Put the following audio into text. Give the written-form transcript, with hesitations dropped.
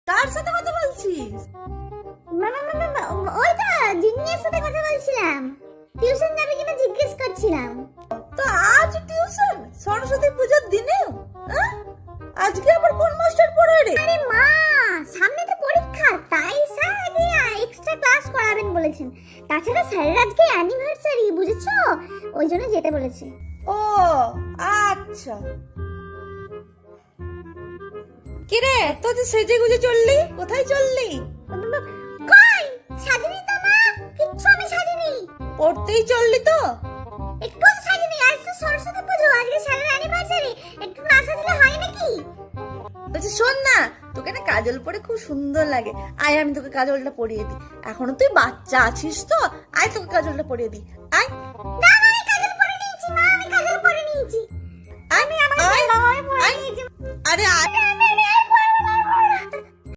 কার সাথে কথা বলছিস? ওইটা জিনিয়ার সাথে কথা বলছিলাম। টিউশন যাবে কিনা জিজ্ঞেস করছিলাম। তো আজ টিউশন সরস্বতী পূজার দিনেও? আজকে আবার কোন মাস্টার পড়ায় রে? আরে মা, সামনে তো পরীক্ষা, তাই স্যার আগে এক্সট্রা ক্লাস করাবেন বলেছেন। তাছাড়া স্যারের আজকে অ্যানিভার্সারি, বুঝেছো? ওই জন্য যেতে বলেছে। ও আচ্ছা। কিরে তো যে সেজে গুজে চললি, কোথায় চললি? কই সাজিনি তো মা, কিচ্ছু আমি সাজিনি। পড়তেই চললি তো? একটু সাজিনি, আজ তো সরস্বতী পুজো, আজকে স্যারের অ্যানিভার্সারি, একটু না সাজলে হয় নাকি? বলছি শোন না, তোকে না কাজল পরে খুব সুন্দর লাগে, আয় আমি তোকে কাজলটা পরিয়ে দিই। এখনো তুই বাচ্চা আছিস তো, আয় তোকে কাজলটা পরিয়ে দিই, আয়। না আমি কাজল পরে নিয়েছি মা, আমি কাজল পরে নিয়েছি। আমি আমার পরে নিয়েছি। আরে আয়।